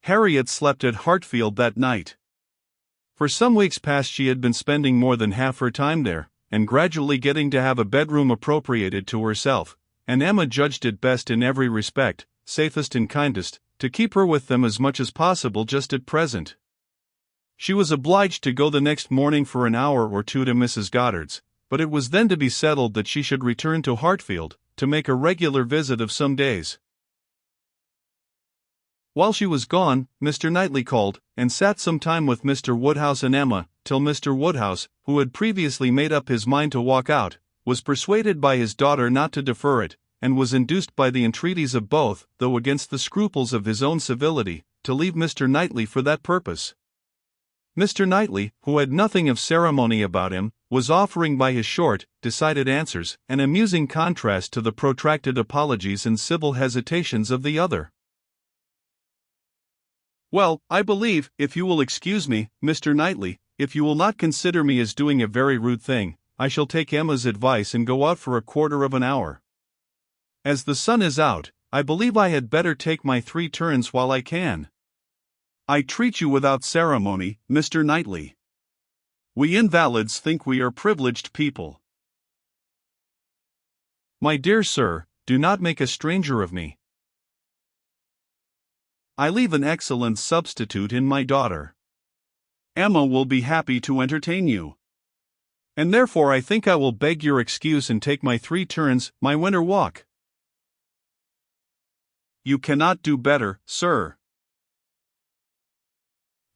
Harriet slept at Hartfield that night. For some weeks past she had been spending more than half her time there, and gradually getting to have a bedroom appropriated to herself, and Emma judged it best in every respect, safest and kindest, to keep her with them as much as possible just at present. She was obliged to go the next morning for an hour or two to Mrs. Goddard's, but it was then to be settled that she should return to Hartfield, to make a regular visit of some days. While she was gone, Mr. Knightley called, and sat some time with Mr. Woodhouse and Emma, till Mr. Woodhouse, who had previously made up his mind to walk out, was persuaded by his daughter not to defer it, and was induced by the entreaties of both, though against the scruples of his own civility, to leave Mr. Knightley for that purpose. Mr. Knightley, who had nothing of ceremony about him, was offering by his short, decided answers an amusing contrast to the protracted apologies and civil hesitations of the other. "Well, I believe, if you will excuse me, Mr. Knightley, if you will not consider me as doing a very rude thing, I shall take Emma's advice and go out for a quarter of an hour. As the sun is out, I believe I had better take my 3 turns while I can. I treat you without ceremony, Mr. Knightley. We invalids think we are privileged people." "My dear sir, do not make a stranger of me. I leave an excellent substitute in my daughter. Emma will be happy to entertain you. And therefore I think I will beg your excuse and take my 3 turns, my winter walk." "You cannot do better, sir."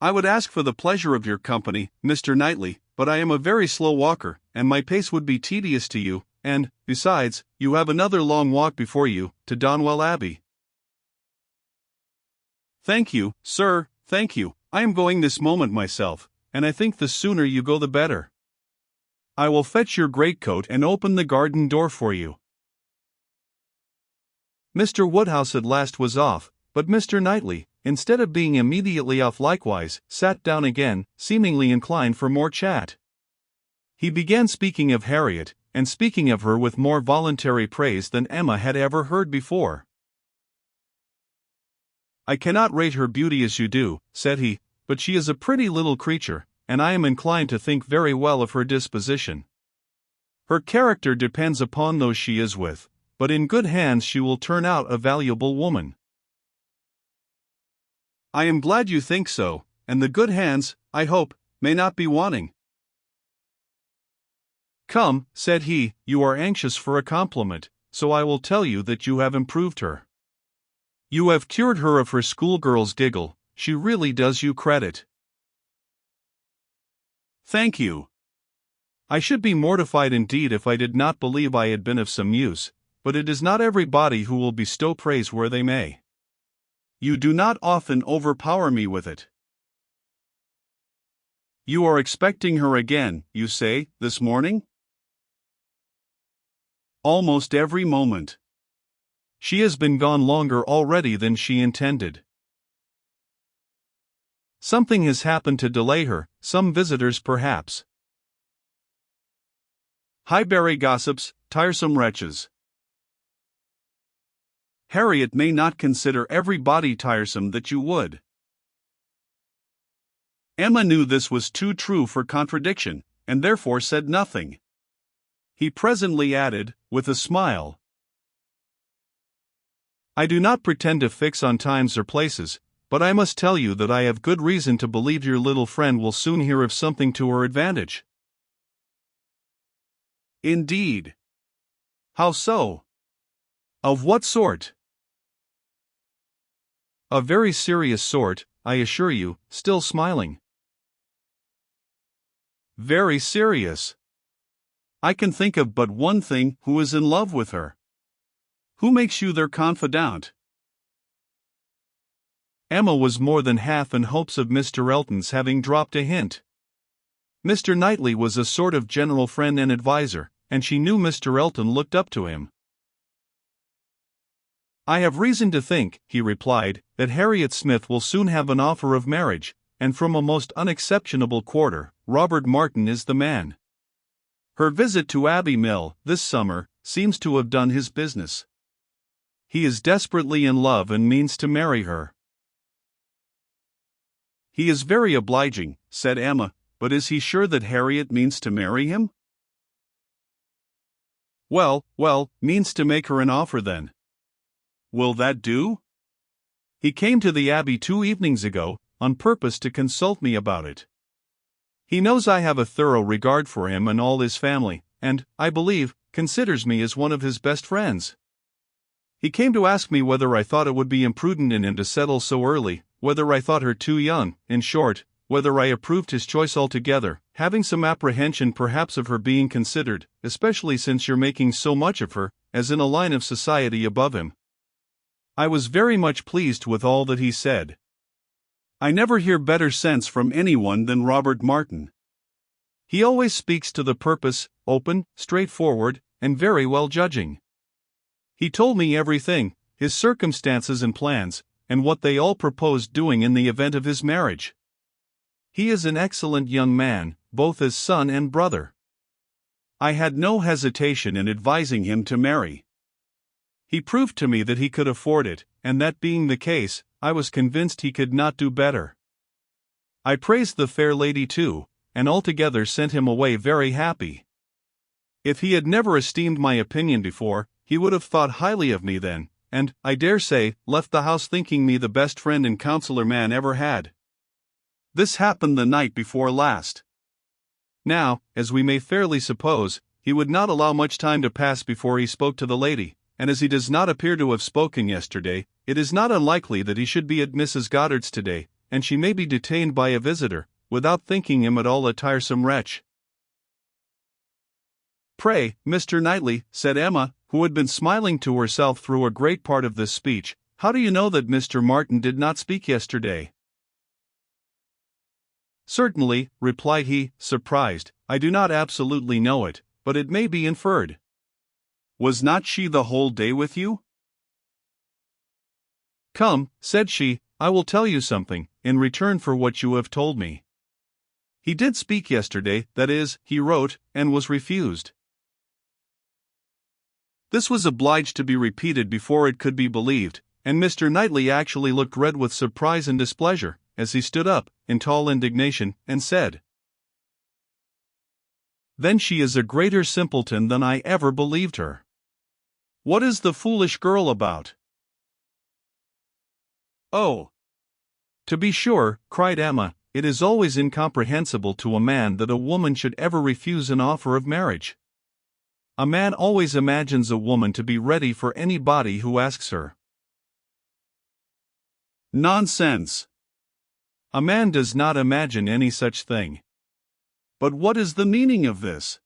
"I would ask for the pleasure of your company, Mr. Knightley, but I am a very slow walker, and my pace would be tedious to you, and, besides, you have another long walk before you, to Donwell Abbey." "Thank you, sir, thank you. I am going this moment myself, and I think the sooner you go the better. I will fetch your greatcoat and open the garden door for you." Mr. Woodhouse at last was off, but Mr. Knightley, instead of being immediately off likewise, sat down again, seemingly inclined for more chat. He began speaking of Harriet, and speaking of her with more voluntary praise than Emma had ever heard before. "I cannot rate her beauty as you do," said he, "but she is a pretty little creature, and I am inclined to think very well of her disposition. Her character depends upon those she is with, but in good hands she will turn out a valuable woman." "I am glad you think so, and the good hands, I hope, may not be wanting." "Come," said he, "you are anxious for a compliment, so I will tell you that you have improved her. You have cured her of her schoolgirl's giggle. She really does you credit." "Thank you. I should be mortified indeed if I did not believe I had been of some use, but it is not everybody who will bestow praise where they may. You do not often overpower me with it." "You are expecting her again, you say, this morning?" "Almost every moment. She has been gone longer already than she intended. Something has happened to delay her, some visitors perhaps." "Highbury gossips, tiresome wretches." "Harriet may not consider everybody tiresome that you would." Emma knew this was too true for contradiction, and therefore said nothing. He presently added, with a smile, "I do not pretend to fix on times or places, but I must tell you that I have good reason to believe your little friend will soon hear of something to her advantage." "Indeed. How so? Of what sort?" "A very serious sort, I assure you," still smiling. "Very serious? I can think of but one thing: who is in love with her? Who makes you their confidant?" Emma was more than half in hopes of Mr. Elton's having dropped a hint. Mr. Knightley was a sort of general friend and adviser, and she knew Mr. Elton looked up to him. "I have reason to think," he replied, "that Harriet Smith will soon have an offer of marriage, and from a most unexceptionable quarter. Robert Martin is the man. Her visit to Abbey Mill, this summer, seems to have done his business. He is desperately in love and means to marry her." "He is very obliging," said Emma, "but is he sure that Harriet means to marry him?" Well, means to make her an offer then." "Will that do?" "He came to the Abbey 2 evenings ago, on purpose to consult me about it. He knows I have a thorough regard for him and all his family, and, I believe, considers me as one of his best friends. He came to ask me whether I thought it would be imprudent in him to settle so early, whether I thought her too young, in short, whether I approved his choice altogether, having some apprehension perhaps of her being considered, especially since you're making so much of her, as in a line of society above him. I was very much pleased with all that he said. I never hear better sense from anyone than Robert Martin. He always speaks to the purpose, open, straightforward, and very well judging. He told me everything, his circumstances and plans, and what they all proposed doing in the event of his marriage. He is an excellent young man, both as son and brother. I had no hesitation in advising him to marry. He proved to me that he could afford it, and that being the case, I was convinced he could not do better. I praised the fair lady too, and altogether sent him away very happy. If he had never esteemed my opinion before, he would have thought highly of me then, and, I dare say, left the house thinking me the best friend and counselor man ever had. This happened the night before last. Now, as we may fairly suppose, he would not allow much time to pass before he spoke to the lady, and as he does not appear to have spoken yesterday, it is not unlikely that he should be at Mrs. Goddard's today, and she may be detained by a visitor, without thinking him at all a tiresome wretch. "Pray, Mr. Knightley," said Emma, who had been smiling to herself through a great part of this speech, "how do you know that Mr. Martin did not speak yesterday?" "Certainly," replied he, surprised, "I do not absolutely know it, but it may be inferred." "Was not she the whole day with you?" "Come," said she, "I will tell you something, in return for what you have told me. He did speak yesterday, that is, he wrote, and was refused." This was obliged to be repeated before it could be believed, and Mr. Knightley actually looked red with surprise and displeasure, as he stood up, in tall indignation, and said, "Then she is a greater simpleton than I ever believed her. What is the foolish girl about?" "Oh, to be sure," cried Emma, "it is always incomprehensible to a man that a woman should ever refuse an offer of marriage. A man always imagines a woman to be ready for anybody who asks her." "Nonsense! A man does not imagine any such thing. But what is the meaning of this?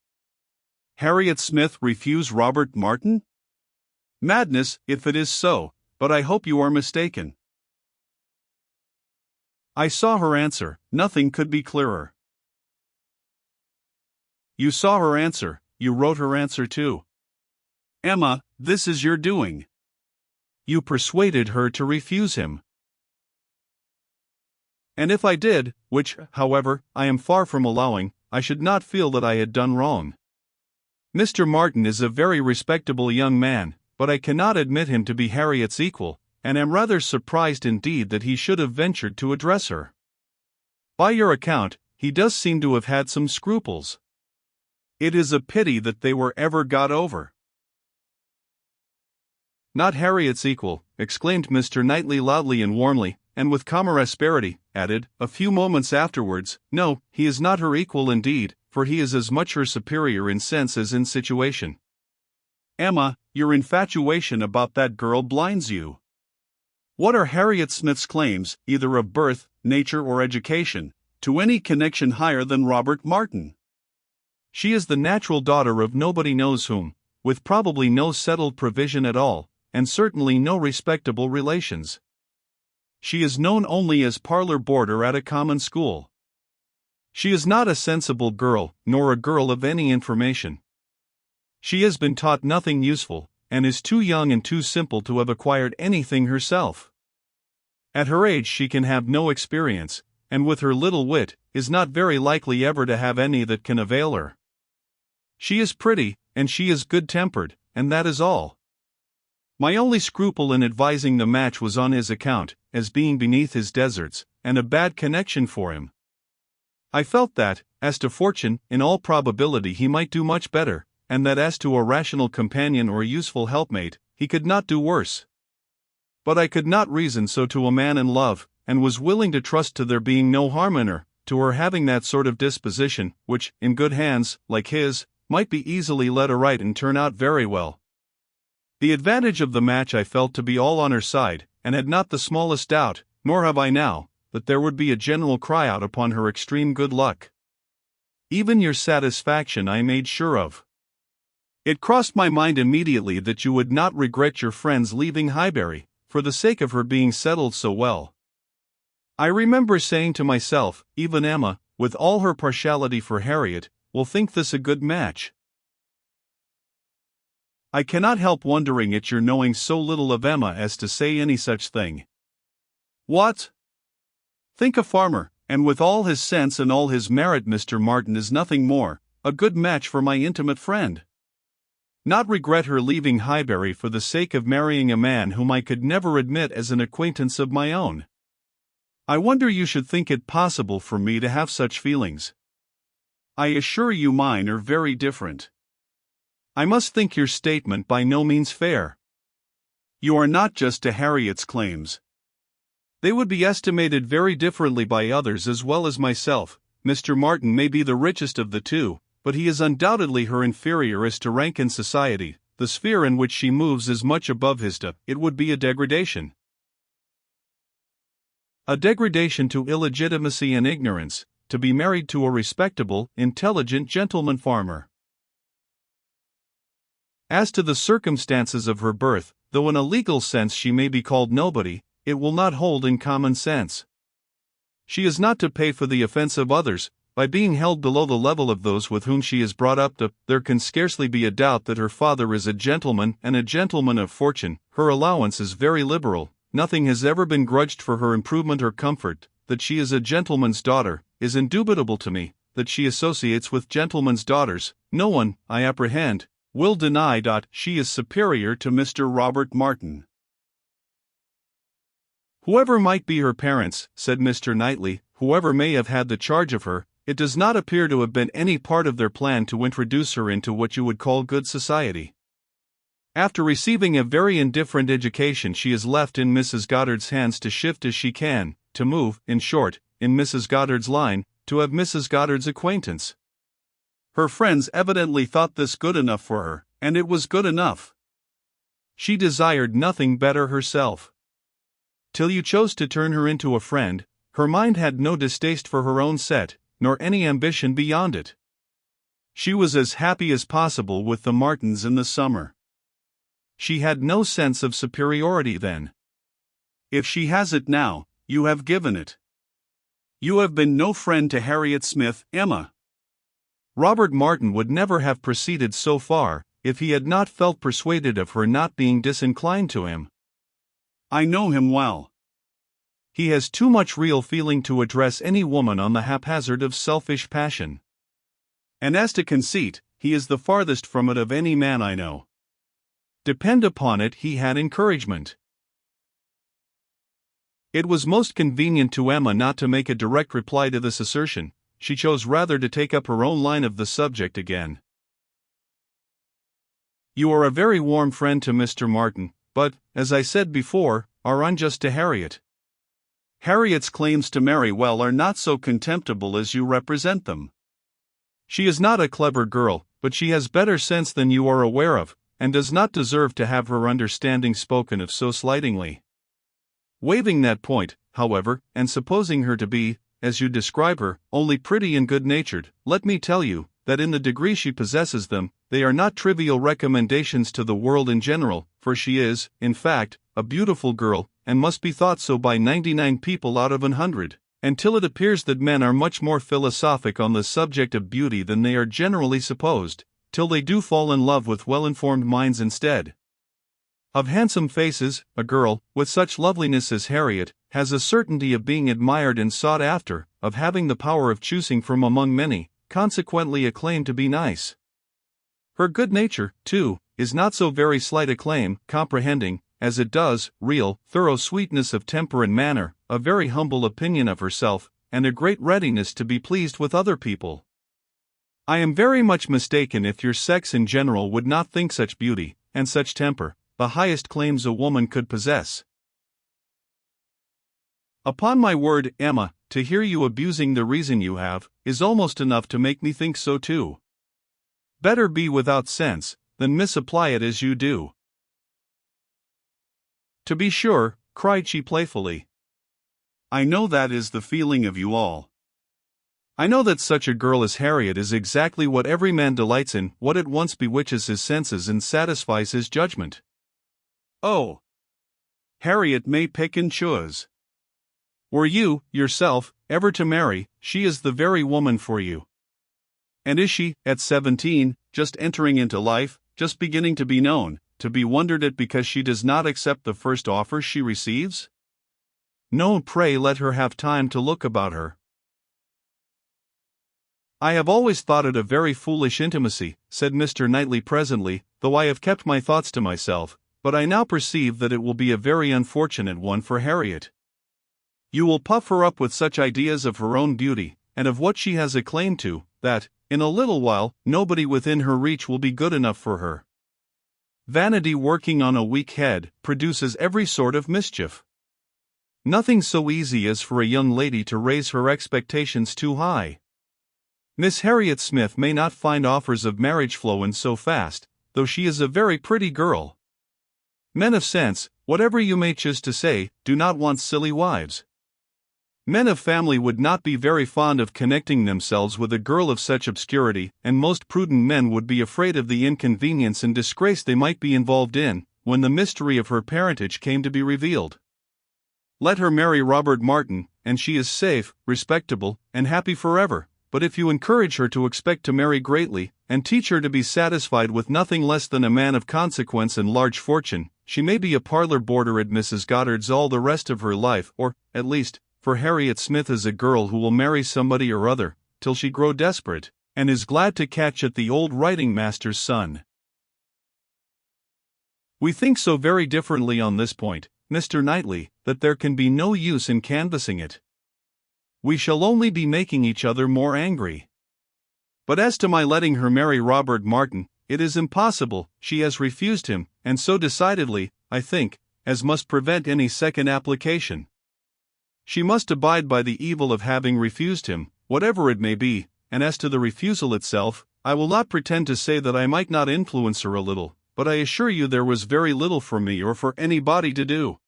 Harriet Smith refuse Robert Martin? Madness, if it is so, but I hope you are mistaken." I saw her answer, nothing could be clearer. "You saw her answer, you wrote her answer too. Emma, this is your doing. You persuaded her to refuse him. And if I did, which, however, I am far from allowing, I should not feel that I had done wrong. Mr. Martin is a very respectable young man, but I cannot admit him to be Harriet's equal, and am rather surprised indeed that he should have ventured to address her. By your account, he does seem to have had some scruples. It is a pity that they were ever got over." "Not Harriet's equal," exclaimed Mr. Knightley loudly and warmly, and with calmer asperity, added, a few moments afterwards, "No, he is not her equal indeed, for he is as much her superior in sense as in situation. Emma, your infatuation about that girl blinds you. What are Harriet Smith's claims, either of birth, nature or education, to any connection higher than Robert Martin? She is the natural daughter of nobody knows whom, with probably no settled provision at all, and certainly no respectable relations. She is known only as parlor boarder at a common school. She is not a sensible girl, nor a girl of any information. She has been taught nothing useful, and is too young and too simple to have acquired anything herself. At her age she can have no experience, and with her little wit, is not very likely ever to have any that can avail her. She is pretty, and she is good-tempered, and that is all. My only scruple in advising the match was on his account, as being beneath his deserts, and a bad connection for him. I felt that, as to fortune, in all probability he might do much better, and that as to a rational companion or a useful helpmate, he could not do worse. But I could not reason so to a man in love, and was willing to trust to there being no harm in her, to her having that sort of disposition, which, in good hands, like his, might be easily led aright and turn out very well. The advantage of the match I felt to be all on her side, and had not the smallest doubt, nor have I now, that there would be a general cry out upon her extreme good luck. Even your satisfaction I made sure of. It crossed my mind immediately that you would not regret your friend's leaving Highbury, for the sake of her being settled so well. I remember saying to myself, even Emma, with all her partiality for Harriet, will think this a good match. I cannot help wondering at your knowing so little of Emma as to say any such thing. What? Think a farmer, and with all his sense and all his merit, Mr. Martin is nothing more, a good match for my intimate friend. Not regret her leaving Highbury for the sake of marrying a man whom I could never admit as an acquaintance of my own. I wonder you should think it possible for me to have such feelings. I assure you mine are very different. I must think your statement by no means fair. You are not just to Harriet's claims. They would be estimated very differently by others as well as myself. Mr. Martin may be the richest of the two, but he is undoubtedly her inferior as to rank in society. The sphere in which she moves is much above his. It would be a degradation. A degradation to illegitimacy and ignorance, to be married to a respectable, intelligent gentleman farmer. As to the circumstances of her birth, though in a legal sense she may be called nobody, it will not hold in common sense. She is not to pay for the offense of others, by being held below the level of those with whom she is brought up. There can scarcely be a doubt that her father is a gentleman and a gentleman of fortune. Her allowance is very liberal, nothing has ever been grudged for her improvement or comfort. That she is a gentleman's daughter is indubitable to me. That she associates with gentlemen's daughters, no one, I apprehend, will deny. She is superior to Mr. Robert Martin. Whoever might be her parents, said Mr. Knightley, whoever may have had the charge of her, it does not appear to have been any part of their plan to introduce her into what you would call good society. After receiving a very indifferent education, she is left in Mrs. Goddard's hands to shift as she can, to move, in short, in Mrs. Goddard's line, to have Mrs. Goddard's acquaintance. Her friends evidently thought this good enough for her, and it was good enough. She desired nothing better herself. Till you chose to turn her into a friend, her mind had no distaste for her own set, nor any ambition beyond it. She was as happy as possible with the Martins in the summer. She had no sense of superiority then. If she has it now, you have given it. You have been no friend to Harriet Smith, Emma. Robert Martin would never have proceeded so far, if he had not felt persuaded of her not being disinclined to him. I know him well. He has too much real feeling to address any woman on the haphazard of selfish passion. And as to conceit, he is the farthest from it of any man I know. Depend upon it, he had encouragement. It was most convenient to Emma not to make a direct reply to this assertion. She chose rather to take up her own line of the subject again. You are a very warm friend to Mr. Martin, but, as I said before, are unjust to Harriet. Harriet's claims to marry well are not so contemptible as you represent them. She is not a clever girl, but she has better sense than you are aware of, and does not deserve to have her understanding spoken of so slightingly. Waiving that point, however, and supposing her to be, as you describe her, only pretty and good-natured, let me tell you, that in the degree she possesses them, they are not trivial recommendations to the world in general, for she is, in fact, a beautiful girl, and must be thought so by 99 people out of 100, until it appears that men are much more philosophic on the subject of beauty than they are generally supposed, till they do fall in love with well-informed minds instead of handsome faces. A girl, with such loveliness as Harriet, has a certainty of being admired and sought after, of having the power of choosing from among many, consequently a claim to be nice. Her good nature, too, is not so very slight a claim, comprehending, as it does, real, thorough sweetness of temper and manner, a very humble opinion of herself, and a great readiness to be pleased with other people. I am very much mistaken if your sex in general would not think such beauty, and such temper, the highest claims a woman could possess. Upon my word, Emma, to hear you abusing the reason you have, is almost enough to make me think so too. Better be without sense, than misapply it as you do. To be sure, cried she playfully. I know that is the feeling of you all. I know that such a girl as Harriet is exactly what every man delights in, what at once bewitches his senses and satisfies his judgment. Oh! Harriet may pick and choose. Were you, yourself, ever to marry, she is the very woman for you. And is she, at 17, just entering into life, just beginning to be known, to be wondered at because she does not accept the first offers she receives? No, pray let her have time to look about her. I have always thought it a very foolish intimacy, said Mr. Knightley presently, though I have kept my thoughts to myself, but I now perceive that it will be a very unfortunate one for Harriet. You will puff her up with such ideas of her own beauty, and of what she has a claim to, that, in a little while, nobody within her reach will be good enough for her. Vanity working on a weak head produces every sort of mischief. Nothing so easy as for a young lady to raise her expectations too high. Miss Harriet Smith may not find offers of marriage flow in so fast, though she is a very pretty girl. Men of sense, whatever you may choose to say, do not want silly wives. Men of family would not be very fond of connecting themselves with a girl of such obscurity, and most prudent men would be afraid of the inconvenience and disgrace they might be involved in, when the mystery of her parentage came to be revealed. Let her marry Robert Martin, and she is safe, respectable, and happy forever. But if you encourage her to expect to marry greatly, and teach her to be satisfied with nothing less than a man of consequence and large fortune, she may be a parlor boarder at Mrs. Goddard's all the rest of her life, or, at least, for Harriet Smith is a girl who will marry somebody or other, till she grow desperate, and is glad to catch at the old writing-master's son. We think so very differently on this point, Mr. Knightley, that there can be no use in canvassing it. We shall only be making each other more angry. But as to my letting her marry Robert Martin, it is impossible. She has refused him, and so decidedly, I think, as must prevent any second application. She must abide by the evil of having refused him, whatever it may be, and as to the refusal itself, I will not pretend to say that I might not influence her a little, but I assure you there was very little for me or for anybody to do.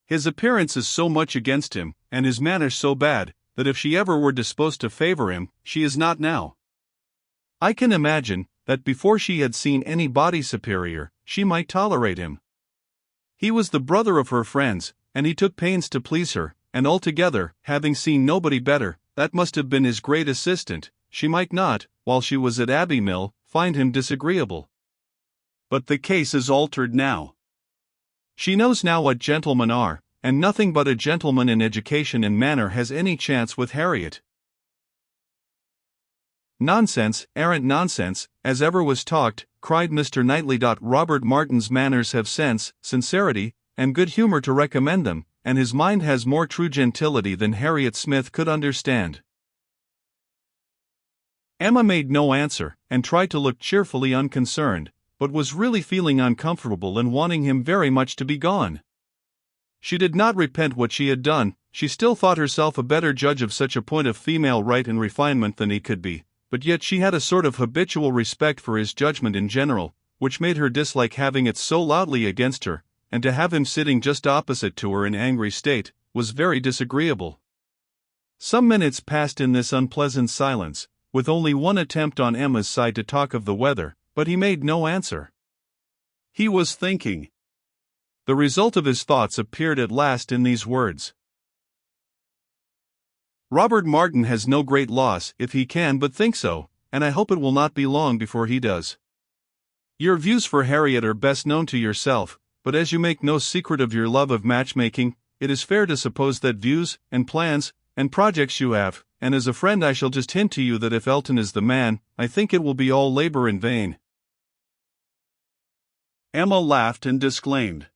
His appearance is so much against him, and his manners so bad, that if she ever were disposed to favor him, she is not now. I can imagine, that before she had seen any body superior, she might tolerate him. He was the brother of her friends, and he took pains to please her, and altogether, having seen nobody better, that must have been his great assistant, she might not, while she was at Abbey Mill, find him disagreeable. But the case is altered now. She knows now what gentlemen are, and nothing but a gentleman in education and manner has any chance with Harriet. Nonsense, arrant nonsense, as ever was talked, cried Mr. Knightley. Robert Martin's manners have sense, sincerity, and good humor to recommend them, and his mind has more true gentility than Harriet Smith could understand. Emma made no answer, and tried to look cheerfully unconcerned, but was really feeling uncomfortable and wanting him very much to be gone. She did not repent what she had done. She still thought herself a better judge of such a point of female right and refinement than he could be, but yet she had a sort of habitual respect for his judgment in general, which made her dislike having it so loudly against her, and to have him sitting just opposite to her in angry state, was very disagreeable. Some minutes passed in this unpleasant silence, with only one attempt on Emma's side to talk of the weather, but he made no answer. He was thinking. The result of his thoughts appeared at last in these words. Robert Martin has no great loss if he can but think so, and I hope it will not be long before he does. Your views for Harriet are best known to yourself, but as you make no secret of your love of matchmaking, it is fair to suppose that views, and plans, and projects you have, and as a friend I shall just hint to you that if Elton is the man, I think it will be all labor in vain. Emma laughed and disclaimed.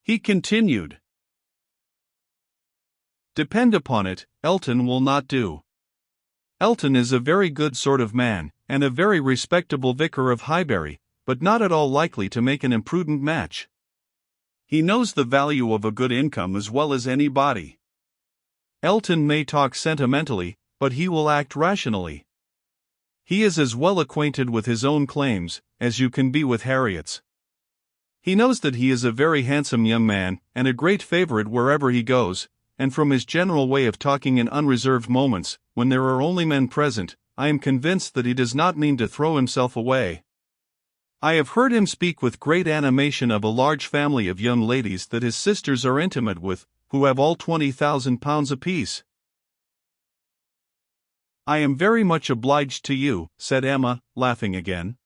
He continued. Depend upon it, Elton will not do. Elton is a very good sort of man, and a very respectable vicar of Highbury, but not at all likely to make an imprudent match. He knows the value of a good income as well as anybody. Elton may talk sentimentally, but he will act rationally. He is as well acquainted with his own claims as you can be with Harriet's. He knows that he is a very handsome young man, and a great favorite wherever he goes, and from his general way of talking in unreserved moments, when there are only men present, I am convinced that he does not mean to throw himself away. I have heard him speak with great animation of a large family of young ladies that his sisters are intimate with, who have all £20,000 apiece. I am very much obliged to you, said Emma, laughing again.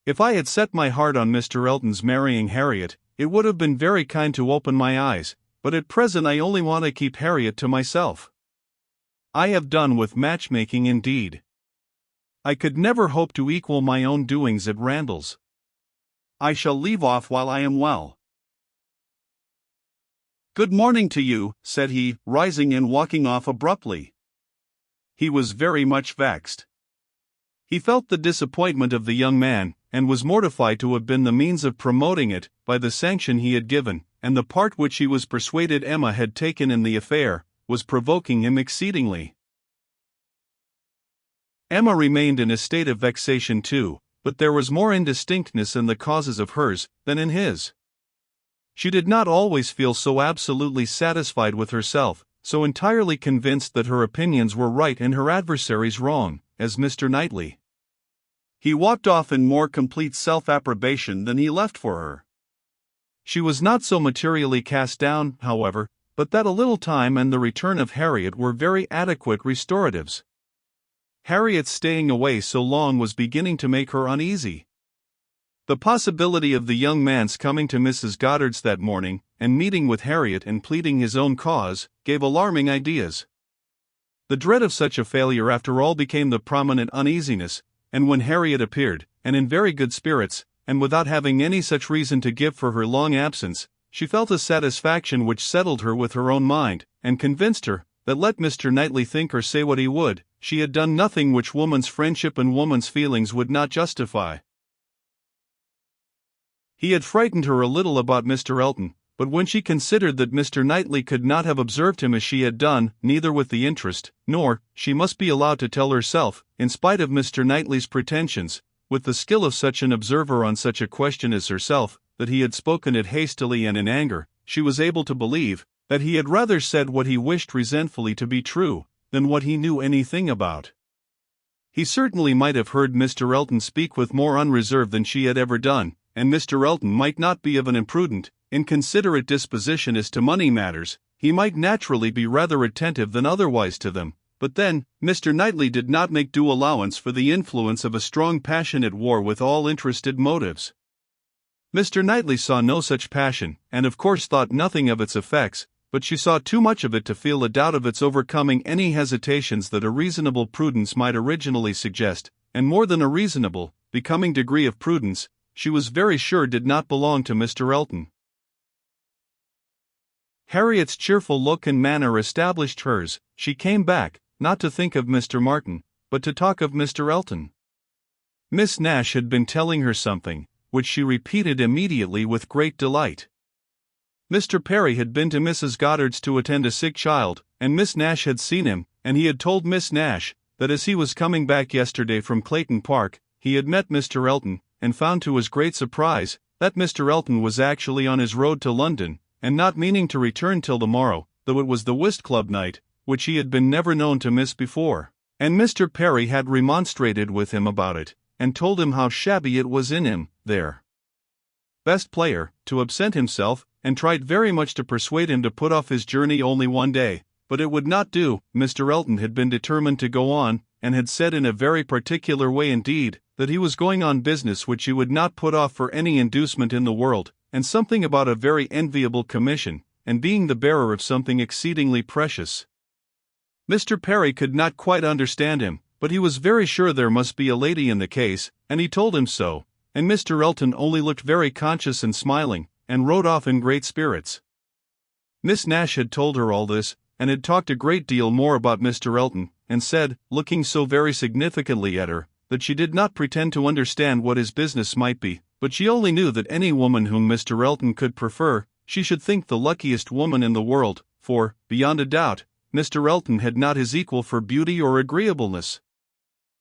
If I had set my heart on Mr. Elton's marrying Harriet, it would have been very kind to open my eyes, but at present I only want to keep Harriet to myself. I have done with matchmaking indeed. I could never hope to equal my own doings at Randall's. I shall leave off while I am well. Good morning to you, said he, rising and walking off abruptly. He was very much vexed. He felt the disappointment of the young man, and was mortified to have been the means of promoting it, by the sanction he had given, and the part which he was persuaded Emma had taken in the affair, was provoking him exceedingly. Emma remained in a state of vexation too, but there was more indistinctness in the causes of hers than in his. She did not always feel so absolutely satisfied with herself, so entirely convinced that her opinions were right and her adversaries wrong, as Mr. Knightley. He walked off in more complete self-approbation than he left for her. She was not so materially cast down, however, but that a little time and the return of Harriet were very adequate restoratives. Harriet's staying away so long was beginning to make her uneasy. The possibility of the young man's coming to Mrs. Goddard's that morning, and meeting with Harriet and pleading his own cause, gave alarming ideas. The dread of such a failure after all became the prominent uneasiness, and when Harriet appeared, and in very good spirits, and without having any such reason to give for her long absence, she felt a satisfaction which settled her with her own mind, and convinced her, that let Mr. Knightley think or say what he would, she had done nothing which woman's friendship and woman's feelings would not justify. He had frightened her a little about Mr. Elton, but when she considered that Mr. Knightley could not have observed him as she had done, neither with the interest, nor, she must be allowed to tell herself, in spite of Mr. Knightley's pretensions, with the skill of such an observer on such a question as herself, that he had spoken it hastily and in anger, she was able to believe that he had rather said what he wished resentfully to be true, than what he knew anything about. He certainly might have heard Mr. Elton speak with more unreserve than she had ever done, and Mr. Elton might not be of an imprudent, inconsiderate disposition as to money matters, he might naturally be rather attentive than otherwise to them, but then, Mr. Knightley did not make due allowance for the influence of a strong passion at war with all interested motives. Mr. Knightley saw no such passion, and of course thought nothing of its effects, but she saw too much of it to feel a doubt of its overcoming any hesitations that a reasonable prudence might originally suggest, and more than a reasonable, becoming degree of prudence, she was very sure did not belong to Mr. Elton. Harriet's cheerful look and manner established hers. She came back, not to think of Mr. Martin, but to talk of Mr. Elton. Miss Nash had been telling her something, which she repeated immediately with great delight. Mr. Perry had been to Mrs. Goddard's to attend a sick child, and Miss Nash had seen him, and he had told Miss Nash that as he was coming back yesterday from Clayton Park, he had met Mr. Elton, and found to his great surprise that Mr. Elton was actually on his road to London, and not meaning to return till the morrow, though it was the whist club night, which he had been never known to miss before, and Mr. Perry had remonstrated with him about it, and told him how shabby it was in him, their best player, to absent himself, and tried very much to persuade him to put off his journey only one day, but it would not do. Mr. Elton had been determined to go on, and had said in a very particular way indeed, that he was going on business which he would not put off for any inducement in the world, and something about a very enviable commission, and being the bearer of something exceedingly precious. Mr. Perry could not quite understand him, but he was very sure there must be a lady in the case, and he told him so, and Mr. Elton only looked very conscious and smiling, and rode off in great spirits. Miss Nash had told her all this, and had talked a great deal more about Mr. Elton, and said, looking so very significantly at her, that she did not pretend to understand what his business might be, but she only knew that any woman whom Mr. Elton could prefer, she should think the luckiest woman in the world, for, beyond a doubt, Mr. Elton had not his equal for beauty or agreeableness.